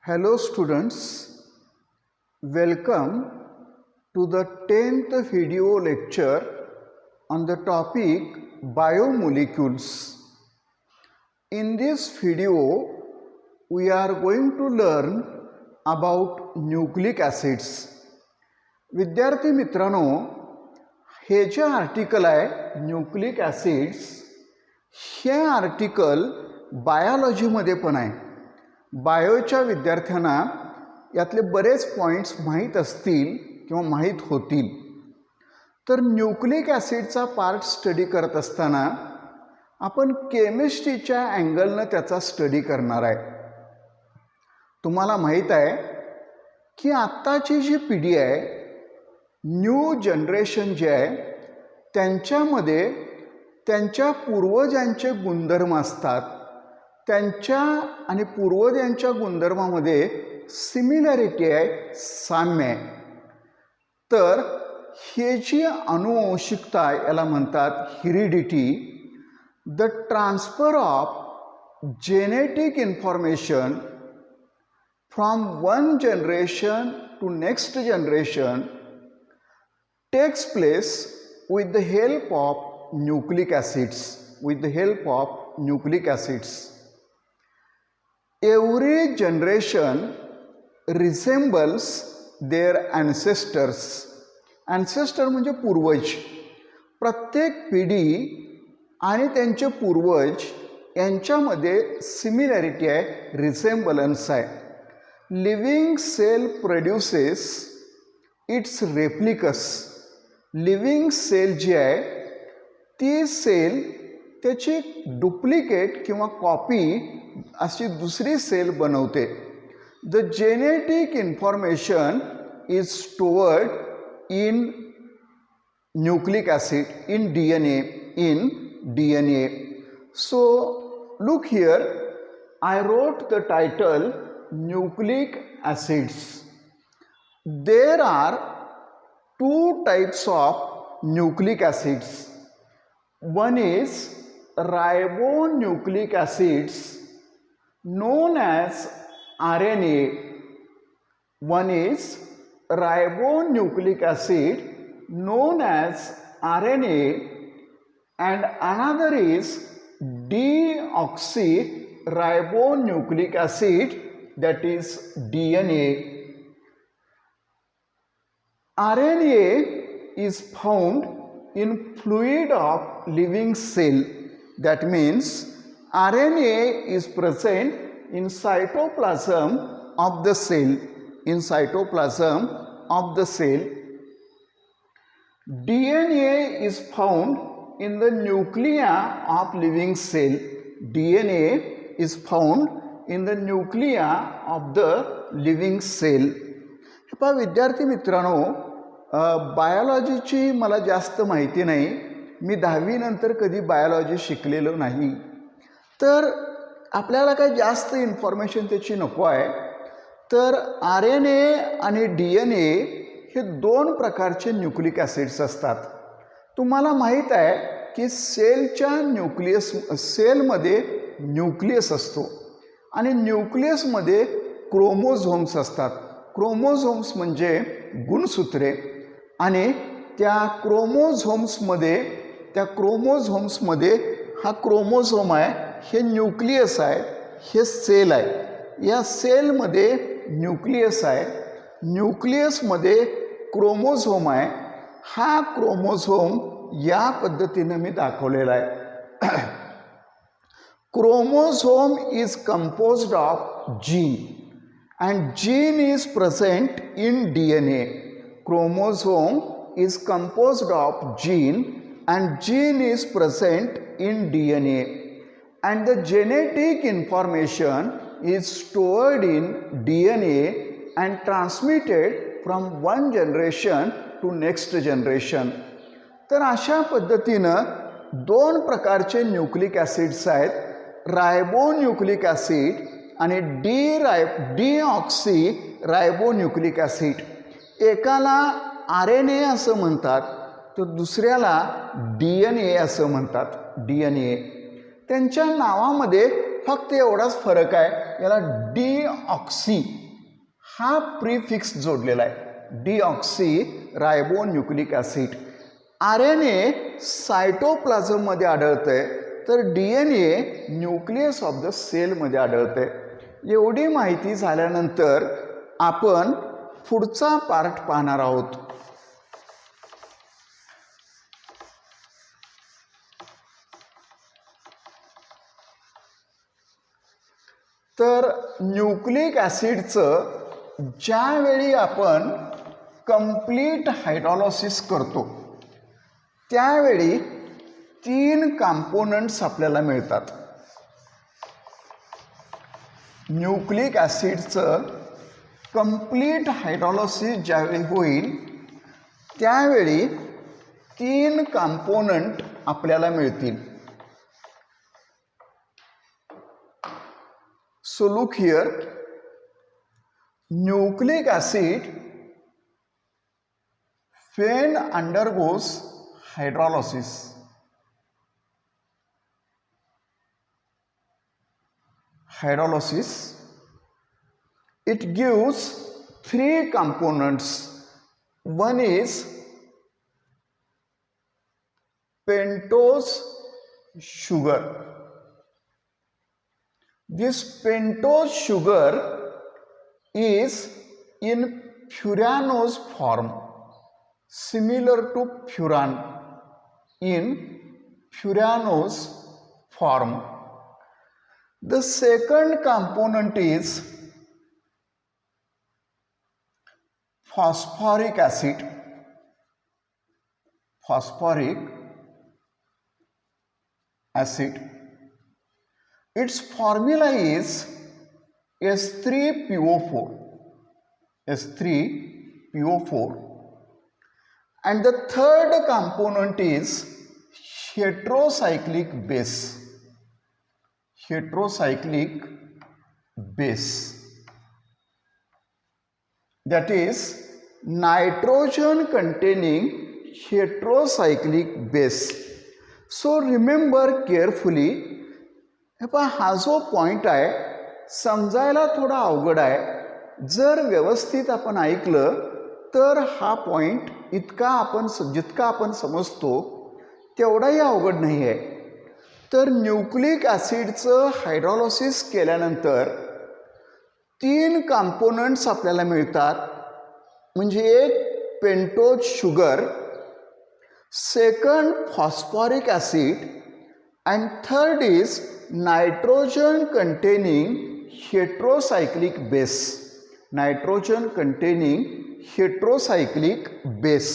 Hello students, welcome to the 10th video lecture on the topic biomolecules. In this video, we are going to learn about nucleic acids. विद्यार्थी मित्रांनो, हे जे article आहे nucleic acids, हे article बायोलॉजीमध्ये पण आहे. बायोच्या विद्यार्थ्यांना यातले बरेच points माहीत असतील किंवा माहीत होतील. तर न्यूक्लिक ॲसिडचा पार्ट स्टडी करत असताना आपण केमिस्ट्रीच्या अँगलनं त्याचा स्टडी करणार आहे. तुम्हाला माहीत आहे की आत्ताची जी पिढी आहे, न्यू जनरेशन जे आहे, त्यांच्यामध्ये त्यांच्या पूर्वजांचे गुणधर्म असतात. त्यांच्या आणि पूर्वजांच्या गुणधर्मामध्ये सिमिलॅरिटी आहे, साम्य आहे. तर हे जी अनुवंशिकता याला म्हणतात heredity. The transfer of genetic information from one generation to next generation takes place with the help of nucleic acids. Every generation resembles their ancestors. Ancestor म्हणजे पूर्वज. प्रत्येक पिढी आणि त्यांचे पूर्वज यांच्यामध्ये सिमिलॅरिटी आहे, रिसेम्बलन्स आहे. Living cell produces its replicas. Living cell जी आहे ती सेल त्याची डुप्लिकेट किंवा कॉपी अशी दुसरी सेल बनवते. The genetic information is stored in nucleic acid, in DNA. So look here, I wrote the title nucleic acids. There are two types of nucleic acids. One is ribonucleic acids known as RNA. One is ribonucleic acid known as RNA, and another is deoxyribonucleic acid, that is DNA. RNA is found in fluid of living cell. That means RNA is present in cytoplasm of the cell. DNA is found in the nuclei of living cell. DNA is found in the nuclei of the living cell. पहा विद्यार्थी मित्रांनो, बायोलॉजीची मला जास्त माहिती नाही. मी 10वी नंतर कधी बायोलॉजी शिकलेलो नाही. तर आपल्याला काही जास्त इन्फॉर्मेशन त्याची नको आहे. तर RNA आणि DNA हे दोन प्रकारचे न्यूक्लिक ॲसिड्स असतात. तुम्हाला माहीत आहे की सेलमध्ये न्यूक्लियस असतो आणि न्यूक्लियसमध्ये क्रोमोझोम्स असतात. क्रोमोझोम्स म्हणजे गुणसूत्रे, आणि त्या क्रोमोझोम्समध्ये हा क्रोमोझोम आहे, हे न्यूक्लियस आहे, हे सेल आहे. या सेलमध्ये न्यूक्लियस आहे, न्यूक्लियसमध्ये क्रोमोझोम आहे. हा क्रोमोझोम या पद्धतीने मी दाखवलेला आहे. Chromosome is composed of gene and gene is present in DNA. Chromosome is composed of gene and gene is present in DNA, and the genetic information is stored in DNA and transmitted from one generation to next generation. तर अशा पद्धतीनं दोन प्रकारचे nucleic acids आहेत, रायबोन्यूक्लिक acid आणि डिऑक्सीरायबोन्यूक्लिक acid. एकाला RNA असं म्हणतात, तर दुसऱ्याला DNA असं म्हणतात. DNA त्यांच्या नावामध्ये फक्त एवढाच फरक आहे याला डीऑक्सी हा प्रीफिक्स जोडलेला आहे, deoxy ribo nucleic acid. RNA सायटोप्लाझममध्ये आढळतंय, तर DNA न्यूक्लियस ऑफ द सेलमध्ये आढळते. एवढी माहिती झाल्यानंतर आपण पुढचा पार्ट पाहणार आहोत. तर न्यूक्लिक ॲसिडचं ज्यावेळी आपण कंप्लीट हायड्रोलायसिस करतो त्यावेळी 3 कंपोनंट्स आपल्याला मिळतात. न्यूक्लिक ॲसिडचं कंप्लीट हायड्रोलायसिस ज्यावेळी होईल त्यावेळी 3 कंपोनंट आपल्याला मिळतील. So look here, nucleic acid when undergoes hydrolysis, it gives 3 components. One is pentose sugar. This pentose sugar is in furanose form, similar to furan, in furanose form. The second component is phosphoric acid. Phosphoric acid. Its formula is S3PO4. S3PO4. And the third component is heterocyclic base. Heterocyclic base. That is nitrogen containing heterocyclic base. So remember carefully. हा जो point आहे समजायला थोडा अवघड आहे. जर व्यवस्थित आपण ऐकलं तर हा पॉइंट जितका आपण समजतो तेवढाही अवघड नाही आहे. तर न्यूक्लिक ॲसिडचं हायड्रोलायसिस केल्यानंतर 3 कंपोनंट्स आपल्याला मिळतात. म्हणजे एक pentose sugar, second phosphoric acid, and third is nitrogen containing heterocyclic base. Nitrogen containing heterocyclic base.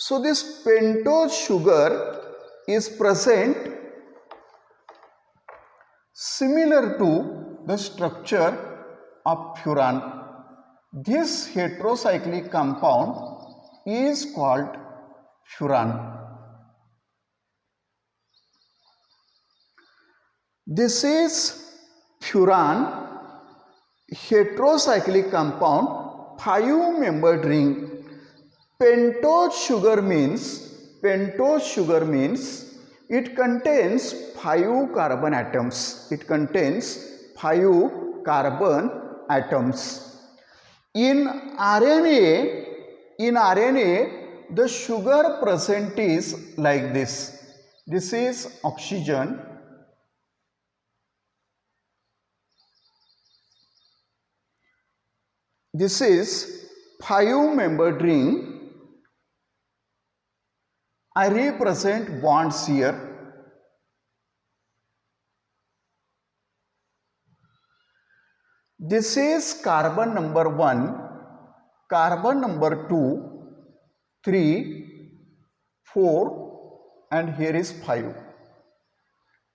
So this pentose sugar is present similar to the structure of furan. This heterocyclic compound is called furan. This is furan, heterocyclic compound, 5-membered ring. Pentose sugar means it contains 5 carbon atoms. It contains 5 carbon atoms. In RNA, the sugar present is like this. This is oxygen. This is 5-membered ring. I represent bonds here. This is carbon number 1, carbon number 2, 3, 4, and here is 5.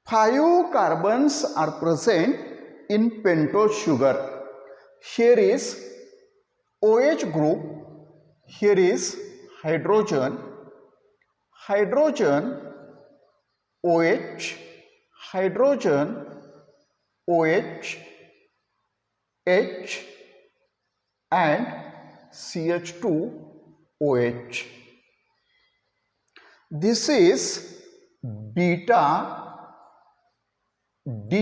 5 carbons are present in pentose sugar. Here is OH group, here is hydrogen, OH, hydrogen, OH, H, and CH2OH. This is beta D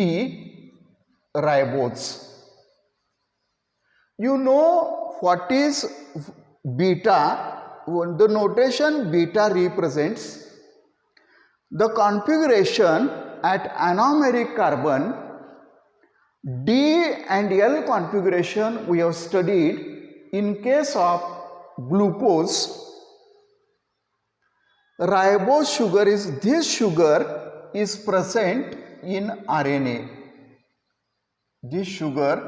ribose. You know what is beta? The notation beta represents the configuration at anomeric carbon. D and L configuration we have studied in case of glucose. Ribose sugar is, this sugar is present in RNA. This sugar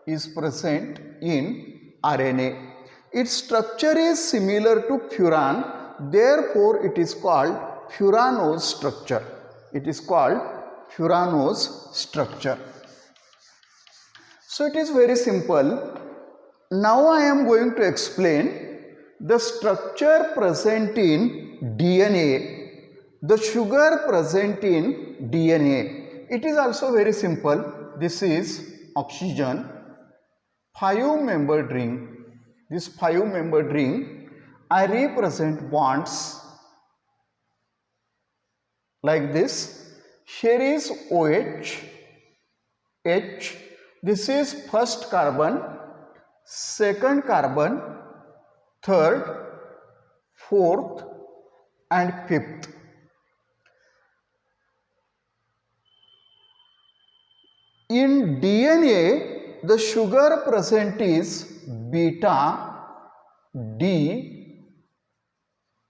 is present in RNA. Its structure is similar to furan, therefore it is called furanose structure. It is called furanose structure. So it is very simple. Now I am going to explain the structure present in DNA, the sugar present in DNA. It is also very simple. This is oxygen, 5-membered ring. This 5-membered ring, I represent bonds like this. Here is OH, H. This is first carbon, second carbon, third, fourth and fifth. In DNA, the sugar present is beta D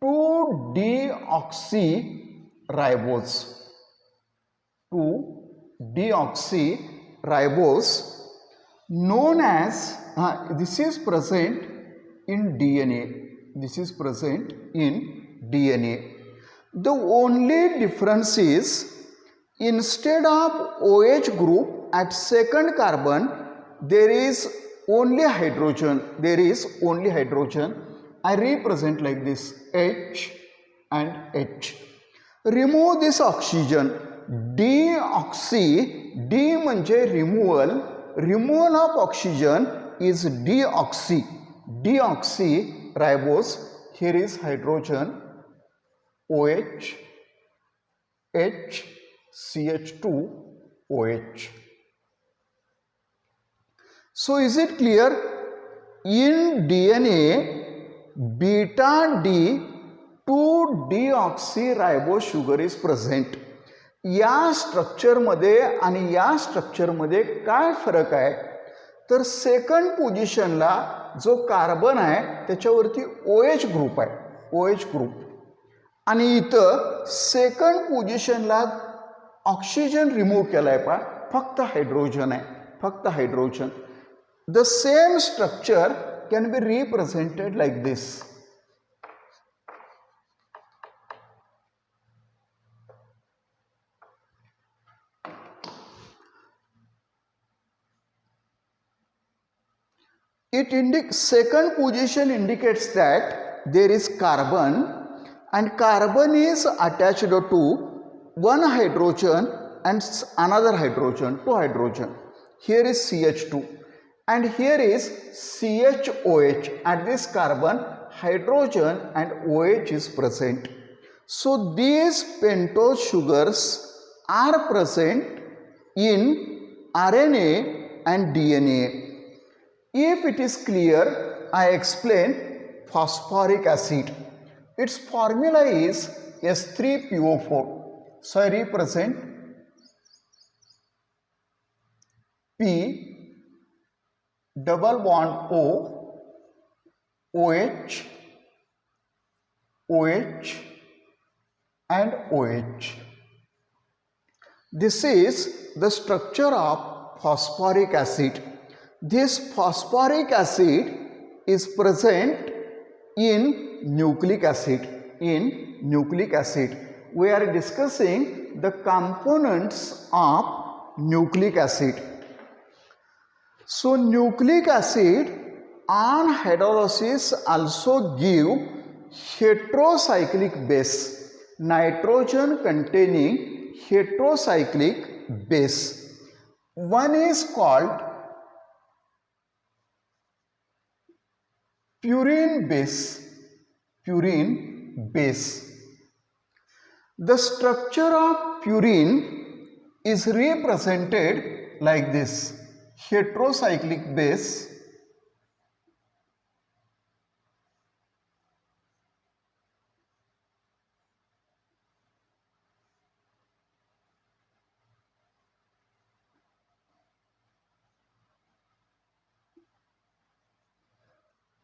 2-deoxyribose. 2-deoxyribose known as, this is present in DNA. This is present in DNA. The only difference is, instead of OH group at second carbon, there is only hydrogen. There is only hydrogen. I represent like this, H and H. Remove this oxygen. Deoxy, D म्हणजे removal. Removal of oxygen is deoxy. Deoxyribose. Here is hydrogen, OH, H, CH2, OH. So is it clear? In DNA, beta D 2-deoxyribose sugar is present. या structure मध्ये आणि या structure मध्ये काय फरक आहे तर सेकंड पोझिशनला जो कार्बन आहे त्याच्यावरती OH ग्रुप आहे, OH ग्रुप, आणि इथं सेकंड पोझिशनला ऑक्सिजन रिमूव्ह केलाय पा, फक्त हायड्रोजन आहे, फक्त hydrogen. The same structure can be represented like this. It indicates, second position indicates that there is carbon and carbon is attached to one hydrogen and another hydrogen, two hydrogen. Here is CH2 and here is CHOH. At this carbon, hydrogen and OH is present. So these pentose sugars are present in RNA and DNA. If it is clear, I explain phosphoric acid. Its formula is S3PO4. So I represent P double bond O, OH, OH and OH. This is the structure of phosphoric acid. This phosphoric acid is present in nucleic acid. In nucleic acid, we are discussing the components of nucleic acid. So nucleic acid on hydrolysis also give heterocyclic base, nitrogen containing heterocyclic base. One is called purine base. Purine base. The structure of purine is represented like this: heterocyclic base,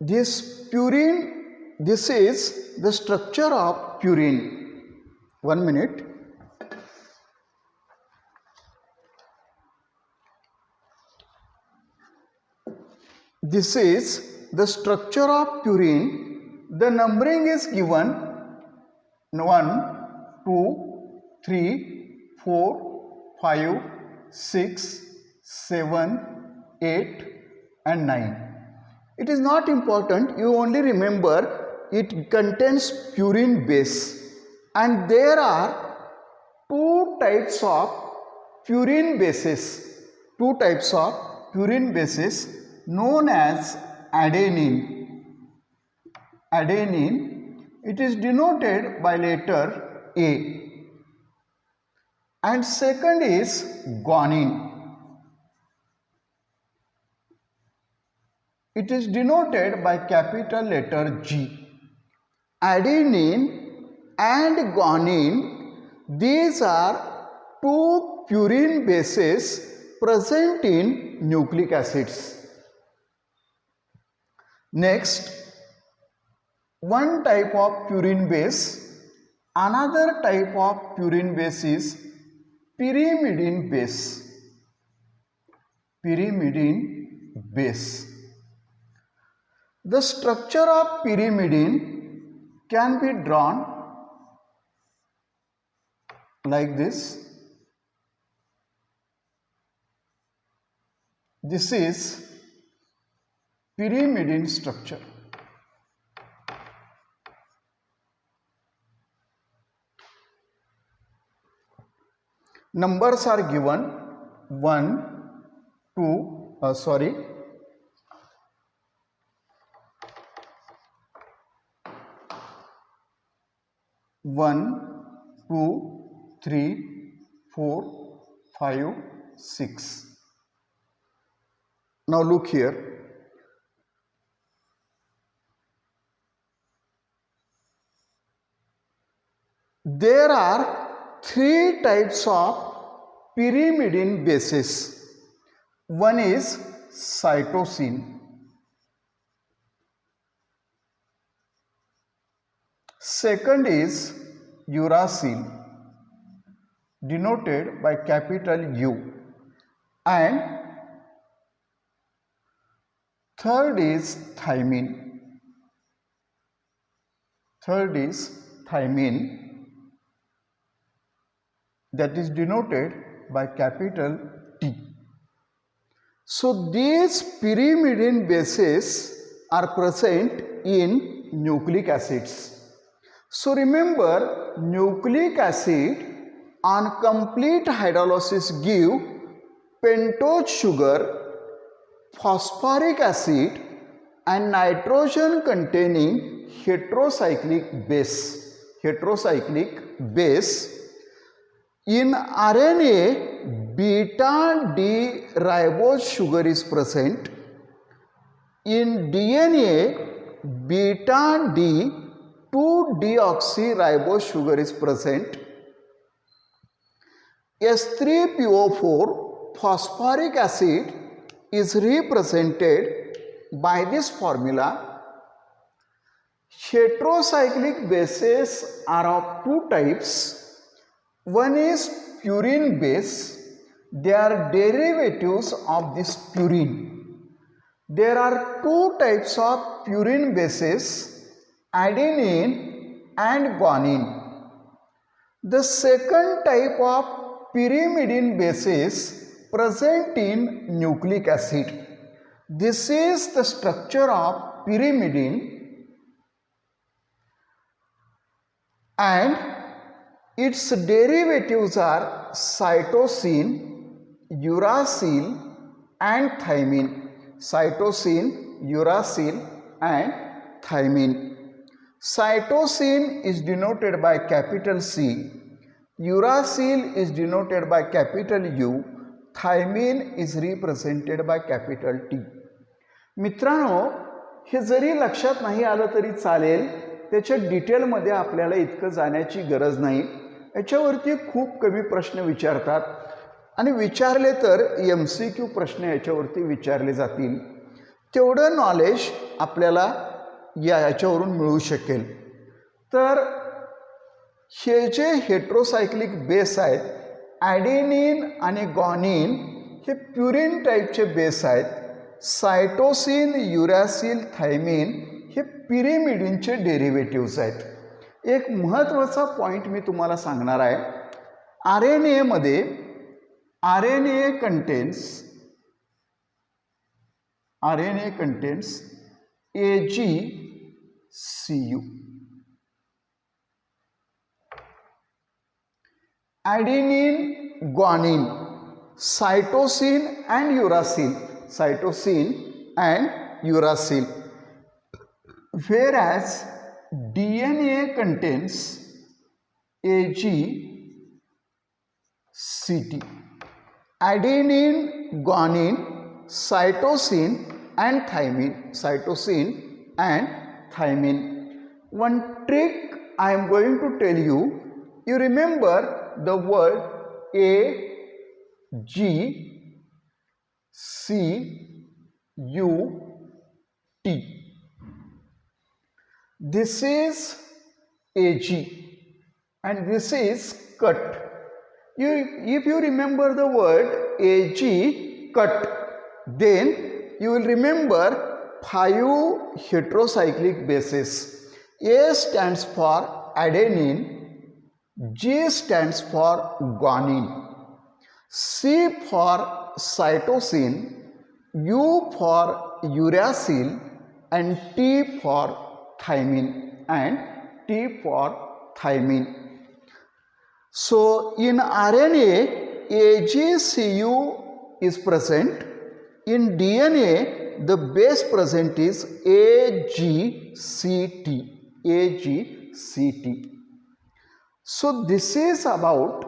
this is the structure of purine. 1 minute. This is the structure of purine. The numbering is given 1, 2, 3, 4, 5, 6, 7, 8 and 9. It is not important, you only remember it contains purine base, and there are two types of purine bases, known as adenine. It is denoted by letter A, and second is guanine. It is denoted by capital letter G. Adenine and guanine, these are two purine bases present in nucleic acids. Next, one type of purine base, another type of purine base is pyrimidine base. The structure of pyrimidine can be drawn like this. This is pyrimidine structure. Numbers are given 1, 2, 1, 2, 3, 4, 5, 6. Now look here. There are three types of pyrimidine bases. One is cytosine. Second is uracil, denoted by capital U, and third is thymine. That is denoted by capital T. So these pyrimidine bases are present in nucleic acids. So remember, nucleic acid on complete hydrolysis give pentose sugar, phosphoric acid and nitrogen containing heterocyclic base. In RNA, beta D ribose sugar is present. In DNA, beta D 2-deoxyribose sugar is present. S3PO4 phosphoric acid is represented by this formula. Heterocyclic bases are of two types. One is purine base. They are derivatives of this purine. There are two types of purine bases, adenine and guanine. The second type of pyrimidine bases present in nucleic acid. This is the structure of pyrimidine, and its derivatives are cytosine, uracil and thymine. Cytosine is denoted by capital C, uracil is denoted by capital U, thymine is represented by capital T. मित्रांनो, हे जरी लक्षात नाही आलं तरी चालेल, त्याच्या डिटेलमध्ये आपल्याला इतकं जाण्याची गरज नाही. याच्यावरती खूप कमी प्रश्न विचारतात आणि विचारले तर MCQ प्रश्न याच्यावरती विचारले जातील. तेवढं नॉलेज आपल्याला याच्यावरून मिळू शकेल. तर हे जे हेट्रोसायक्लिक बेस आहेत, ॲडेनिन आणि गॉनिन हे प्युरिन टाईपचे बेस आहेत. सायटोसिन, युरॅसिल, थायमिन हे पिरिमिडिनचे डेरिव्हेटिव्हज आहेत. एक महत्त्वाचा पॉईंट मी तुम्हाला सांगणार आहे. RNA contains AGCU. Adenine, guanine, cytosine and uracil. Whereas DNA contains AGCT. Adenine, guanine, cytosine and thymine. One trick I am going to tell you. You remember the word AGCUT. This is AG and this is cut. If you remember the word AG cut, then you will remember 5 heterocyclic bases. A stands for adenine, G stands for guanine, C for cytosine, U for uracil, and T for thymine. So in RNA, AGCU is present. In DNA, the base present is AGCT. So this is about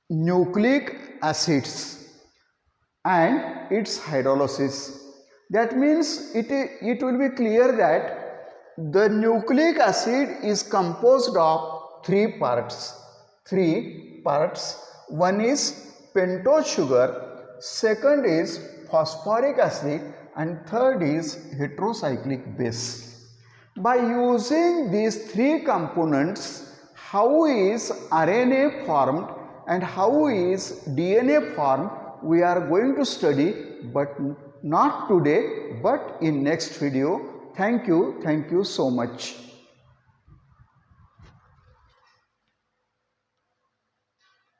nucleic acids and its hydrolysis. That means it will be clear that the nucleic acid is composed of three parts. One is pentose sugar, second is phosphoric acid, and third is heterocyclic base. By using these three components, how is RNA formed and how is DNA formed, we are going to study, but not today, but in next video. Thank you so much.